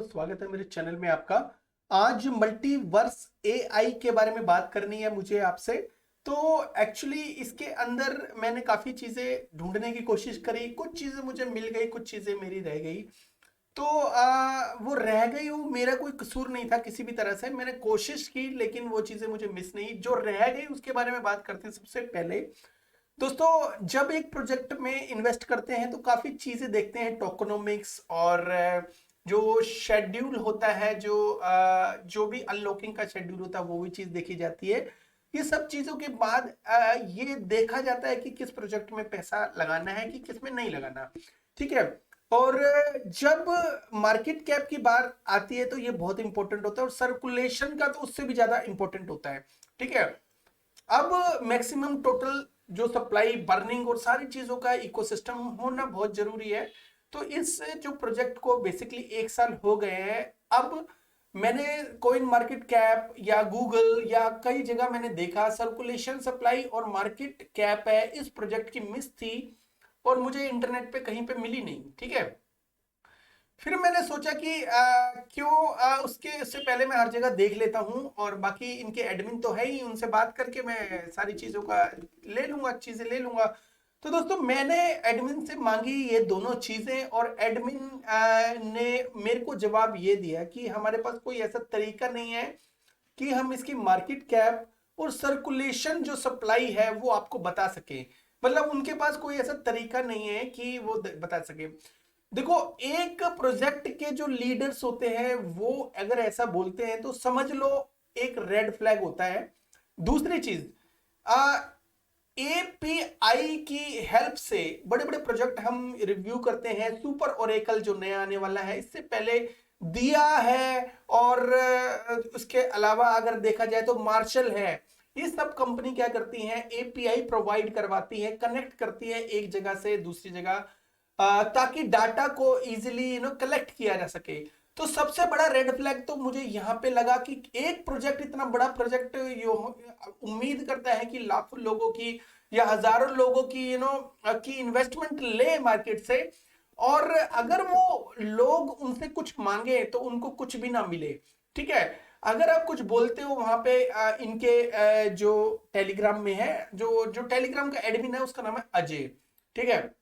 स्वागत है मेरे चैनल में आपका। आज मल्टीवर्स एआई के बारे में बात करनी है मुझे आपसे। तो एक्चुअली इसके अंदर मैंने काफ़ी चीज़ें ढूंढने की कोशिश करी, कुछ चीज़ें मुझे मिल गई, कुछ चीज़ें मेरी रह गई। तो वो रह गई, वो मेरा कोई कसूर नहीं था किसी भी तरह से। मैंने कोशिश की लेकिन वो चीज़ें मुझे मिस नहीं, जो रह गई उसके बारे में बात करते हैं। सबसे पहले दोस्तों, जब एक प्रोजेक्ट में इन्वेस्ट करते हैं तो काफ़ी चीज़ें देखते हैं, टोकनोमिक्स और जो शेड्यूल होता है, जो भी अनलॉकिंग का शेड्यूल होता है वो भी चीज़ देखी जाती है। ये सब चीज़ों के बाद ये देखा जाता है कि किस प्रोजेक्ट में पैसा लगाना है कि किस में नहीं लगाना। ठीक है। और जब मार्केट कैप की बात आती है तो ये बहुत इंपॉर्टेंट होता है, और सर्कुलेशन का तो उससे भी ज़्यादा इंपॉर्टेंट होता है। ठीक है। अब मैक्सिमम टोटल जो सप्लाई, बर्निंग और सारी चीजों का इकोसिस्टम होना बहुत जरूरी है। तो इस जो प्रोजेक्ट को बेसिकली 1 साल हो गए हैं। अब मैंने कोइन मार्केट कैप या गूगल या कई जगह मैंने देखा, सर्कुलेशन, सप्लाई और मार्केट कैप है इस प्रोजेक्ट की मिस थी और मुझे इंटरनेट पे कहीं पे मिली नहीं। ठीक है। फिर मैंने सोचा कि क्यों उसके उससे पहले मैं हर जगह देख लेता हूँ, और बाकी इनके एडमिन तो है ही, उनसे बात करके मैं सारी चीज़ों का ले लूंगा, चीज़ें ले लूंगा। तो दोस्तों, मैंने एडमिन से मांगी ये दोनों चीज़ें, और एडमिन ने मेरे को जवाब ये दिया कि हमारे पास कोई ऐसा तरीका नहीं है कि हम इसकी मार्केट कैप और सर्कुलेशन जो सप्लाई है वो आपको बता सके। मतलब उनके पास कोई ऐसा तरीका नहीं है कि वो बता सके। देखो, एक प्रोजेक्ट के जो लीडर्स होते हैं वो अगर ऐसा बोलते हैं तो समझ लो एक रेड फ्लैग होता है। दूसरी चीज, एपीआई की हेल्प से बड़े बड़े प्रोजेक्ट हम रिव्यू करते हैं। सुपर ओरेकल जो नया आने वाला है, इससे पहले दिया है, और उसके अलावा अगर देखा जाए तो मार्शल है। ये सब कंपनी क्या करती हैं, एपीआई प्रोवाइड करवाती है, कनेक्ट करती है एक जगह से दूसरी जगह, ताकि डाटा को इजीली कलेक्ट किया जा सके। तो सबसे बड़ा रेड फ्लैग तो मुझे यहां पे लगा कि एक प्रोजेक्ट, इतना बड़ा प्रोजेक्ट, उम्मीद करता है कि लाखों लोगों की या हजारों लोगों की की इन्वेस्टमेंट ले मार्केट से, और अगर वो लोग उनसे कुछ मांगे तो उनको कुछ भी ना मिले। ठीक है। अगर आप कुछ बोलते हो वहां पे, इनके जो टेलीग्राम में है, जो जो टेलीग्राम का एडमिन है उसका नाम है अजय। ठीक है।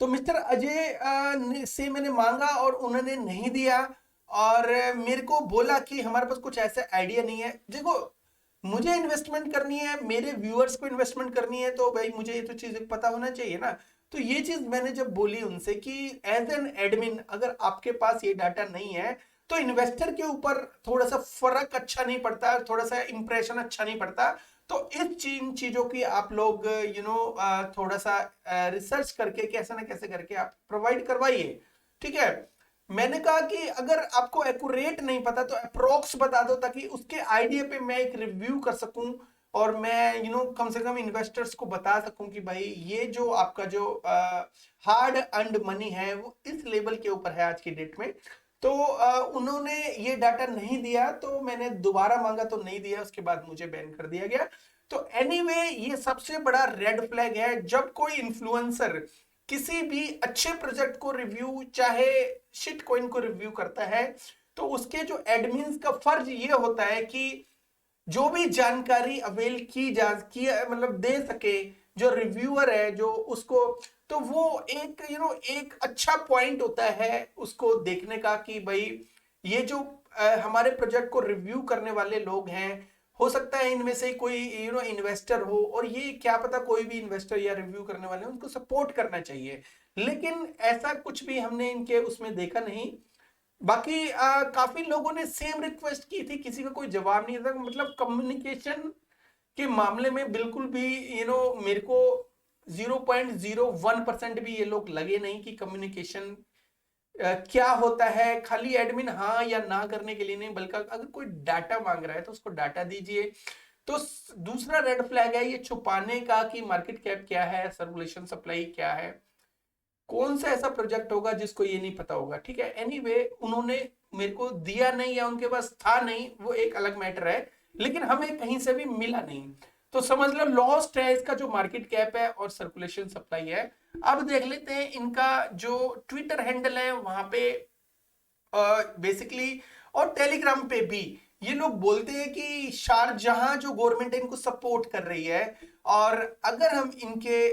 तो मिस्टर अजय से मैंने मांगा और उन्होंने नहीं दिया, और मेरे को बोला कि हमारे पास कुछ ऐसा आइडिया नहीं है। देखो, मुझे इन्वेस्टमेंट करनी है, मेरे व्यूअर्स को इन्वेस्टमेंट करनी है, तो भाई मुझे ये तो चीज़ पता होना चाहिए ना। तो ये चीज़ मैंने जब बोली उनसे कि एज एन एडमिन अगर आपके पास ये डाटा नहीं है तो इन्वेस्टर के ऊपर थोड़ा सा फर्क अच्छा नहीं पड़ता, थोड़ा सा इंप्रेशन अच्छा नहीं पड़ता। तो इस चीजों की आप लोग थोड़ा सा रिसर्च करके कैसे ना कैसे करके आप प्रोवाइड करवाइए। ठीक है। मैंने कहा कि अगर आपको एक्यूरेट नहीं पता तो अप्रोक्स बता दो, ताकि उसके आइडिया पे मैं एक रिव्यू कर सकूं, और मैं कम से कम इन्वेस्टर्स को बता सकूं कि भाई ये जो आपका जो हार्ड अर्न्ड मनी है वो इस लेवल के ऊपर है आज की डेट में। तो उन्होंने ये डाटा नहीं दिया, तो मैंने दोबारा मांगा तो नहीं दिया, उसके बाद मुझे बैन कर दिया गया। तो एनीवे, ये सबसे बड़ा रेड फ्लैग है जब कोई इन्फ्लुएंसर किसी भी अच्छे प्रोजेक्ट को रिव्यू, चाहे शिट कॉइन को रिव्यू करता है, तो उसके जो एडमिन्स का फर्ज ये होता है कि जो भी जानकारी अवेल की जा की मतलब दे सके, जो रिव्यूअर है जो उसको, तो वो एक एक अच्छा पॉइंट होता है उसको देखने का कि भाई ये जो हमारे प्रोजेक्ट को रिव्यू करने वाले लोग हैं, हो सकता है इनमें से कोई इन्वेस्टर हो, और ये क्या पता कोई भी इन्वेस्टर या रिव्यू करने वाले उनको सपोर्ट करना चाहिए। लेकिन ऐसा कुछ भी हमने इनके उसमें देखा नहीं। बाकी काफी लोगों ने सेम रिक्वेस्ट की थी, किसी का कोई जवाब नहीं था। मतलब कम्युनिकेशन के मामले में बिल्कुल भी मेरे को 0.01% भी ये लोग लगे नहीं कि कम्युनिकेशन क्या होता है। खाली एडमिन हाँ या ना करने के लिए नहीं, बल्कि अगर कोई डाटा मांग रहा है तो उसको डाटा दीजिए। तो दूसरा रेड फ्लैग है ये छुपाने का कि मार्केट कैप क्या है, सर्कुलेशन सप्लाई क्या है। कौन सा ऐसा प्रोजेक्ट होगा जिसको ये नहीं पता होगा। ठीक है। एनीवे, उन्होंने मेरे को दिया नहीं या उनके पास था नहीं, वो एक अलग मैटर है, लेकिन हमें कहीं से भी मिला नहीं। तो समझ लो लॉस्ट है इसका जो मार्केट कैप है और सर्कुलेशन सप्लाई है। अब देख लेते हैं इनका जो ट्विटर हैंडल है, वहां पे बेसिकली, और टेलीग्राम पे भी ये लोग बोलते हैं कि शारजहां जो गवर्नमेंट है इनको सपोर्ट कर रही है। और अगर हम इनके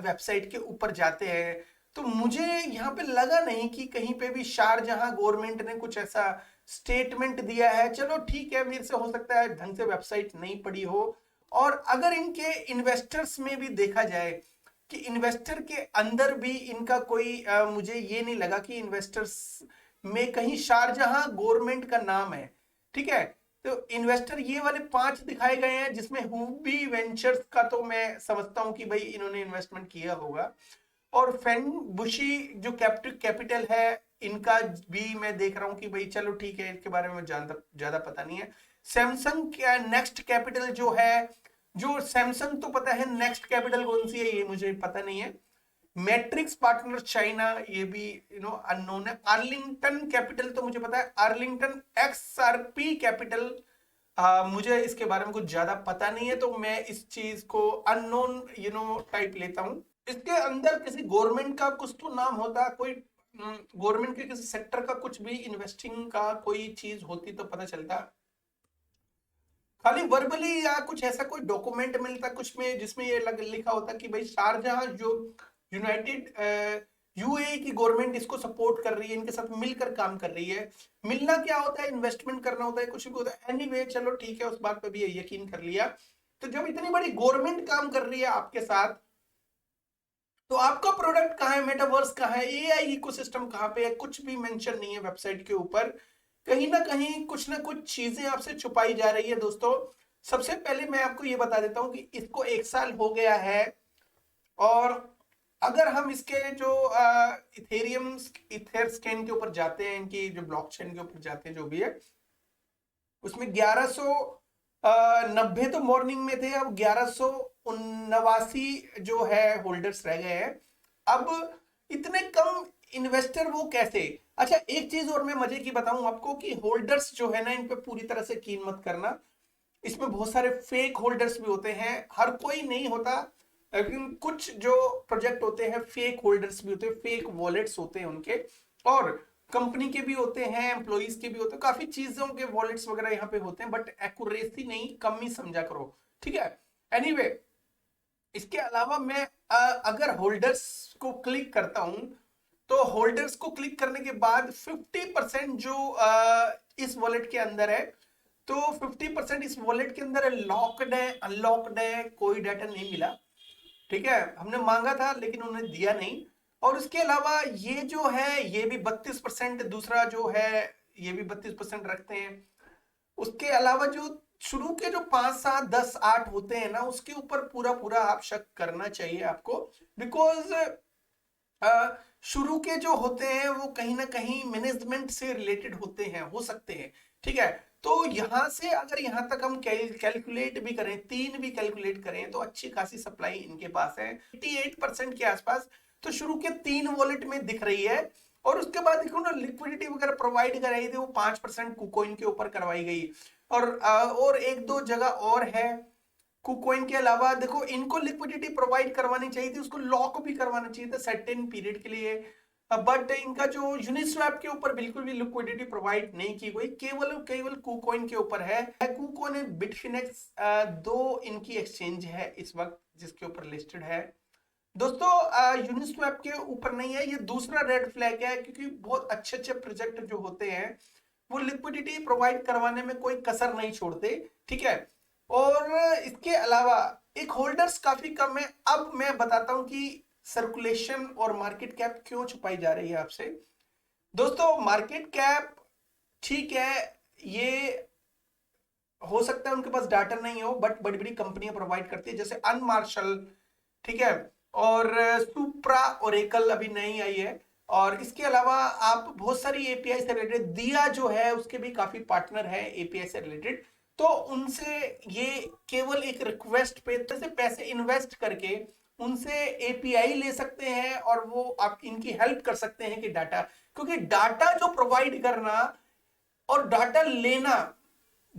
वेबसाइट के ऊपर जाते हैं तो मुझे यहाँ पे लगा नहीं कि कहीं पे भी शारजहां गवर्नमेंट ने कुछ ऐसा स्टेटमेंट दिया है। चलो ठीक है, मेरे से हो सकता है ढंग से वेबसाइट नहीं पढ़ी हो। और अगर इनके इन्वेस्टर्स में भी देखा जाए कि इन्वेस्टर के अंदर भी इनका कोई मुझे ये नहीं लगा कि इन्वेस्टर्स में कहीं शारजहां गवर्नमेंट का नाम है। ठीक है, तो इन्वेस्टर ये वाले 5 दिखाए गए हैं, जिसमें हुबी वेंचर्स का तो मैं समझता हूं कि भाई इन्होंने इन्वेस्टमेंट किया होगा। और फेनबुशी जो कैपिटल है, इनका भी मैं देख रहा हूं कि भाई चलो ठीक है, इनके बारे में ज्यादा पता नहीं है। सैमसंग नेक्स्ट कैपिटल जो है, जो सैमसंग तो पता है, नेक्स्ट कैपिटल कौन सी है ये मुझे पता नहीं है। मैट्रिक्स पार्टनर चाइना, ये भी अननोन है। आर्लिंगटन कैपिटल तो मुझे पता है, आर्लिंगटन XRP कैपिटल मुझे इसके बारे में कुछ ज्यादा पता नहीं है, तो मैं इस चीज को अननोन टाइप लेता हूं। इसके अंदर किसी गवर्नमेंट का कुछ तो नाम होता, कोई गवर्नमेंट के किसी सेक्टर का कुछ भी इन्वेस्टिंग का कोई चीज होती तो पता चलता। खाली वर्बली या कुछ ऐसा कोई डॉक्यूमेंट मिलता कुछ में जिसमें ये लिखा होता कि भाई शारजहां जो यूनाइटेड यूएई की गवर्नमेंट इसको सपोर्ट कर रही है, इनके साथ मिलकर काम कर रही है। मिलना क्या होता है, इन्वेस्टमेंट करना होता है, कुछ भी होता है। एनीवे चलो ठीक है, उस बात पे भी यकीन कर लिया। तो जब इतनी बड़ी गवर्नमेंट काम कर रही है आपके साथ, तो आपका प्रोडक्ट कहाँ है, मेटावर्स कहाँ है, एआई इकोसिस्टम कहाँ पे है, कुछ भी मेंशन नहीं है वेबसाइट के ऊपर। कहीं ना कुछ चीजें आपसे छुपाई जा रही है दोस्तों। सबसे पहले मैं आपको ये बता देता हूं कि इसको 1 साल हो गया है। और अगर हम इसके जो इथेरियम इथेरस्कैन के ऊपर जाते हैं, इनकी जो ब्लॉकचेन के ऊपर जाते हैं, जो भी है उसमें 1190 तो मॉर्निंग में थे, अब 1179 जो है होल्डर्स रह गए हैं। अब इतने कम इन्वेस्टर वो कैसे? अच्छा, एक चीज और मैं मजे की बताऊं आपको कि होल्डर्स जो है ना, इन पे पूरी तरह से कीन मत करना। इसमें बहुत सारे फेक होल्डर्स भी होते हैं, हर कोई नहीं होता, लेकिन कुछ जो प्रोजेक्ट होते हैं फेक होल्डर्स भी होते हैं, फेक वॉलेट्स होते हैं उनके। और कंपनी के भी होते हैं, एम्प्लॉइज के भी होते हैं, काफी चीजों के वॉलेट्स वगैरह यहाँ पे होते हैं, बट एक्यूरेसी नहीं, कम ही समझा करो। ठीक है, एनीवे इसके अलावा मैं अगर होल्डर्स को क्लिक करता हूं, तो होल्डर्स को क्लिक करने के बाद 50% जो इस वॉलेट के अंदर है, तो 50% इस वॉलेट के अंदर लॉक्ड है, अनलॉक्ड है, कोई डाटा नहीं मिला। ठीक है, हमने मांगा था लेकिन उन्होंने दिया नहीं। और उसके अलावा ये जो है ये भी 32%, दूसरा जो है ये भी 32% रखते हैं। उसके अलावा जो शुरू के जो 5, 7, 10, 8 होते हैं ना, उसके ऊपर पूरा पूरा आप शक करना चाहिए आपको। बिकॉज शुरू के जो होते हैं वो कहीं ना कहीं मैनेजमेंट से रिलेटेड होते हैं, हो सकते हैं। ठीक है, तो यहां से अगर यहां तक हम कैलकुलेट भी करें, 3 भी कैलकुलेट करें, तो अच्छी खासी सप्लाई इनके पास है 88% के आसपास। तो शुरू के 3 वॉलेट में दिख रही है। और उसके बाद देखो ना, लिक्विडिटी वगैरह प्रोवाइड कराई थी वो 5% कुकोइन के ऊपर करवाई गई। और एक दो जगह और है कुकोइन के अलावा, देखो इनको लिक्विडिटी प्रोवाइड करवानी चाहिए थी, उसको लॉक भी करवाना चाहिए था सर्टेन पीरियड के लिए। बट इनका जो यूनिस्वैप के ऊपर बिल्कुल भी लिक्विडिटी प्रोवाइड नहीं की गई, केवल कुकोइन के ऊपर है। कुकोइन है, बिटफिनेक्स, 2 इनकी एक्सचेंज है इस वक्त जिसके ऊपर लिस्टेड है दोस्तों। यूनिस्वैप के ऊपर नहीं है, ये दूसरा रेड फ्लैग है, क्योंकि बहुत अच्छे अच्छे प्रोजेक्ट जो होते हैं वो लिक्विडिटी प्रोवाइड करवाने में कोई कसर नहीं छोड़ते। ठीक है, और इसके अलावा एक होल्डर्स काफी कम है। अब मैं बताता हूं कि सर्कुलेशन और मार्केट कैप क्यों छुपाई जा रही है आपसे। दोस्तों मार्केट कैप ठीक है, ये हो सकता है उनके पास डाटा नहीं हो, बट बड़ी बड़ी कंपनियां प्रोवाइड करती है, जैसे अनमार्शल, ठीक है, और सुप्रा ओरेकल अभी नई आई है। और इसके अलावा आप बहुत सारी एपीआई से रिलेटेड, दिया जो है उसके भी काफी पार्टनर है एपीआई से रिलेटेड। तो उनसे ये केवल एक रिक्वेस्ट पे पैसे इन्वेस्ट करके उनसे एपीआई ले सकते हैं, और वो आप इनकी हेल्प कर सकते हैं कि डाटा, क्योंकि डाटा जो प्रोवाइड करना और डाटा लेना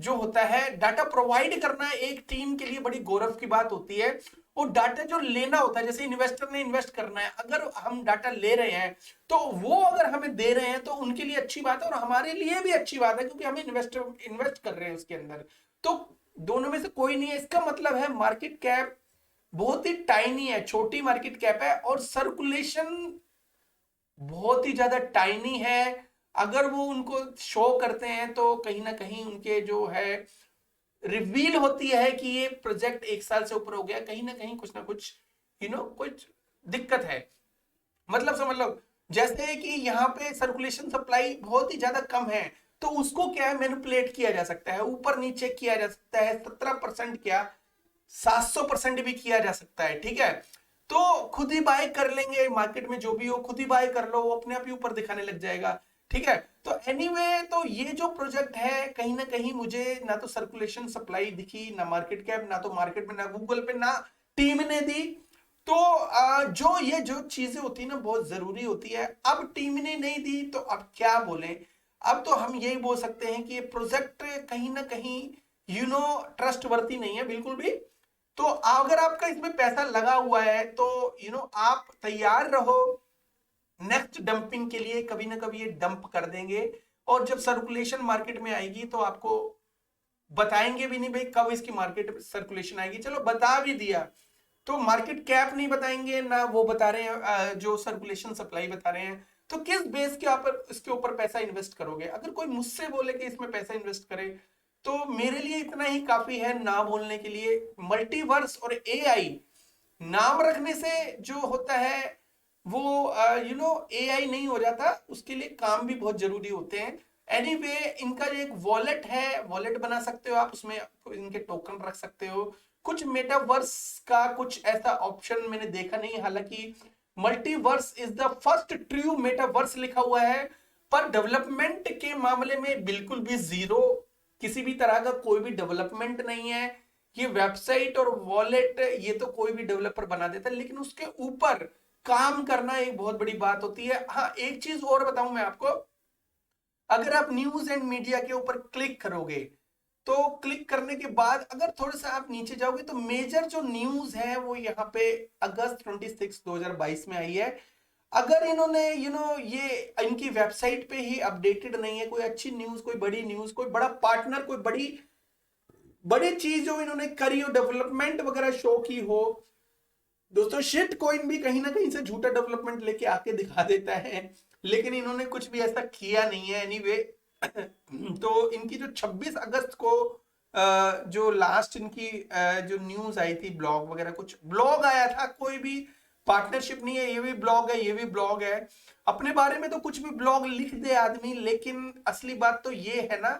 जो होता है डाटा प्रोवाइड करना एक टीम के लिए बड़ी गौरव की बात होती है, और डाटा जो लेना होता है, जैसे इन्वेस्टर ने इन्वेस्ट करना है, अगर हम डाटा ले रहे हैं तो वो अगर हमें दे रहे हैं तो उनके लिए अच्छी बात है और हमारे लिए भी अच्छी बात है, क्योंकि हम इन्वेस्ट कर रहे हैं उसके अंदर। तो दोनों में से कोई नहीं है, इसका मतलब है मार्केट कैप बहुत ही टाइनी है, छोटी मार्केट कैप है, और सर्कुलेशन बहुत ही ज्यादा टाइनी है। अगर वो उनको शो करते हैं तो कहीं ना कहीं उनके जो है रिवील होती है कि ये प्रोजेक्ट 1 साल से ऊपर हो गया, कहीं ना कहीं कुछ ना कुछ कुछ दिक्कत है। मतलब समझ लो, जैसे कि यहाँ पे सर्कुलेशन सप्लाई बहुत ही ज्यादा कम है, तो उसको क्या है, मैनिपुलेट किया जा सकता है, ऊपर नीचे किया जा सकता है, 17% क्या 700% भी किया जा सकता है, ठीक है। तो खुद ही बाय कर लेंगे, मार्केट में जो भी हो खुद ही बाय कर लो, वो अपने आप ही ऊपर दिखाने लग जाएगा, ठीक है। तो एनीवे तो ये जो प्रोजेक्ट है कहीं ना कहीं मुझे ना तो सर्कुलेशन सप्लाई दिखी, ना मार्केट कैप, ना तो मार्केट में, ना गूगल पे, ना टीम ने दी। तो जो चीजें होती है ना बहुत जरूरी होती है, अब टीम ने नहीं दी तो अब क्या बोलें। अब तो हम यही बोल सकते हैं कि ये प्रोजेक्ट कहीं ना कहीं ट्रस्ट वर्ती नहीं है बिल्कुल भी। तो अगर आपका इसमें पैसा लगा हुआ है तो आप तैयार रहो, नेक्स्ट डंपिंग के लिए कभी ना कभी ये डंप कर देंगे, और जब सर्कुलेशन मार्केट में आएगी तो आपको बताएंगे भी नहीं भाई कब इसकी मार्केट सर्कुलेशन आएगी, चलो बता भी दिया तो मार्केट कैप नहीं बताएंगे, ना वो बता रहे हैं जो सर्कुलेशन सप्लाई बता रहे हैं। तो किस बेस के ऊपर इसके ऊपर पैसा इन्वेस्ट करोगे? अगर कोई मुझसे बोले कि इसमें पैसा इन्वेस्ट करे तो मेरे लिए इतना ही काफी है ना बोलने के लिए। मल्टीवर्स और एआई नाम रखने से जो होता है वो एआई नहीं हो जाता, उसके लिए काम भी बहुत जरूरी होते हैं। एनीवे इनका जो एक वॉलेट है, वॉलेट बना सकते हो आप, उसमें इनके टोकन रख सकते हो। कुछ मेटावर्स का कुछ ऐसा ऑप्शन मैंने देखा नहीं, हालांकि multiverse is the first true metaverse लिखा हुआ है, पर डेवलपमेंट के मामले में बिल्कुल भी जीरो, किसी भी तरह का कोई भी डेवलपमेंट नहीं है। ये वेबसाइट और वॉलेट ये तो कोई भी डेवलपर बना देता है, लेकिन उसके ऊपर काम करना एक बहुत बड़ी बात होती है। हाँ, एक चीज और बताऊं मैं आपको, अगर आप न्यूज एंड मीडिया के ऊपर क्लिक करोगे तो क्लिक करने के बाद अगर थोड़ा सा आप नीचे जाओगे तो मेजर जो न्यूज है वो यहाँ पे अगस्त 26 2022 में आई है। अगर इन्होंने ये इनकी वेबसाइट पे ही अपडेटेड नहीं है कोई अच्छी न्यूज, कोई बड़ी न्यूज, कोई बड़ा पार्टनर, कोई बड़ी बड़ी चीज जो इन्होंने करी हो, डेवलपमेंट वगैरह शो की हो, दोस्तों शिट कॉइन भी कहीं ना कहीं से झूठा डेवलपमेंट लेके आके दिखा देता है, लेकिन इन्होंने कुछ भी ऐसा किया नहीं है। एनीवे तो इनकी जो 26 अगस्त को जो लास्ट इनकी जो न्यूज आई थी, ब्लॉग वगैरह कुछ ब्लॉग आया था, कोई भी पार्टनरशिप नहीं है, ये भी ब्लॉग है, ये भी ब्लॉग है, अपने बारे में तो कुछ भी ब्लॉग लिख दे आदमी, लेकिन असली बात तो ये है ना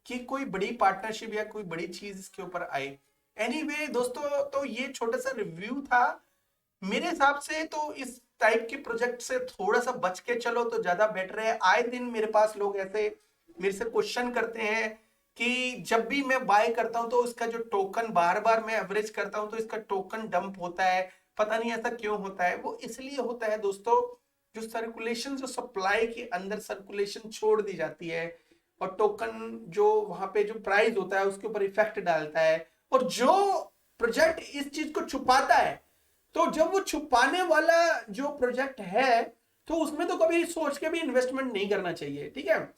कि कोई बड़ी पार्टनरशिप या कोई बड़ी चीज इसके ऊपर आए। एनीवे दोस्तों, तो ये छोटा सा रिव्यू था मेरे हिसाब से। तो इस टाइप के प्रोजेक्ट से थोड़ा सा बच के चलो तो ज्यादा बेटर है। आए दिन मेरे पास लोग ऐसे मेरे से क्वेश्चन करते हैं कि जब भी मैं बाय करता हूं तो इसका जो टोकन बार बार मैं एवरेज करता हूं तो इसका टोकन डंप होता है, पता नहीं ऐसा क्यों होता है। वो इसलिए होता है दोस्तों, जो सर्कुलेशन, जो सप्लाई के अंदर सर्कुलेशन छोड़ दी जाती है, और टोकन जो वहां पे जो प्राइस होता है उसके ऊपर इफेक्ट डालता है, और जो प्रोजेक्ट इस चीज को छुपाता है, तो जब वो छुपाने वाला जो प्रोजेक्ट है तो उसमें तो कभी सोच के भी इन्वेस्टमेंट नहीं करना चाहिए, ठीक है।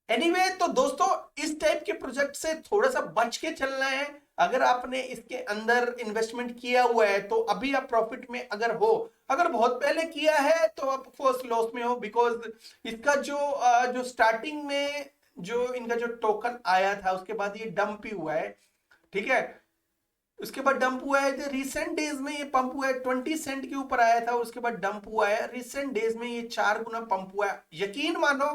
एनीवे तो दोस्तों, इस टाइप के प्रोजेक्ट से थोड़ा सा बच के चलना है। अगर आपने इसके अंदर इन्वेस्टमेंट किया हुआ है तो अभी आप प्रॉफिट में अगर हो, अगर बहुत पहले किया है तो आप फर्स्ट लॉस में हो, बिकॉज इसका जो स्टार्टिंग में जो इनका जो टोकन आया था उसके बाद ये डंप ही हुआ है, ठीक है। उसके बाद डंप हुआ है, रिसेंट डेज में ये पंप हुआ है, 20 सेंट के ऊपर आया था, उसके बाद डंप हुआ है, रिसेंट डेज में ये 4 गुना पंप हुआ है। यकीन मानो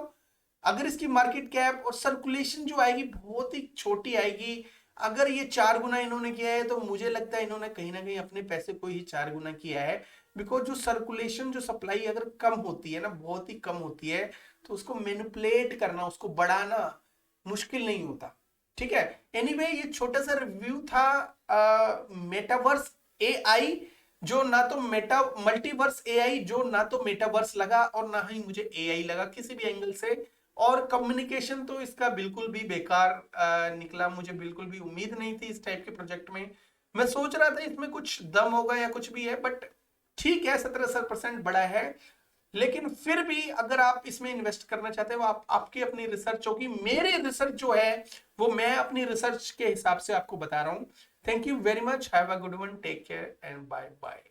अगर इसकी मार्केट कैप और सर्कुलेशन जो आएगी बहुत ही छोटी आएगी। अगर ये 4 गुना इन्होंने किया है तो मुझे लगता है इन्होंने कहीं ना कहीं अपने पैसे को ही 4 गुना किया है, बिकॉज जो सर्कुलेशन, जो सप्लाई अगर कम होती है ना, बहुत ही कम होती है, तो उसको मैनिपुलेट करना, उसको बढ़ाना मुश्किल नहीं होता, ठीक है। एनीवे ये छोटा सा रिव्यू था मेटावर्स एआई, जो ना तो मल्टीवर्स एआई जो ना तो मेटावर्स लगा और ना ही मुझे एआई लगा, किसी भी एंगल से और कम्युनिकेशन तो इसका बिल्कुल भी बेकार निकला। मुझे बिल्कुल भी उम्मीद नहीं थी इस टाइप के प्रोजेक्ट में। मैं सोच रहा था इसमें कुछ दम होगा या कुछ भी है, बट ठीक है, 17% बड़ा है। लेकिन फिर भी अगर आप इसमें इन्वेस्ट करना चाहते हो, आप आपकी अपनी रिसर्च होगी। मेरे रिसर्च जो है वो मैं अपनी रिसर्च के हिसाब से आपको बता रहा हूं। Thank you very much, have a good one, take care and bye bye.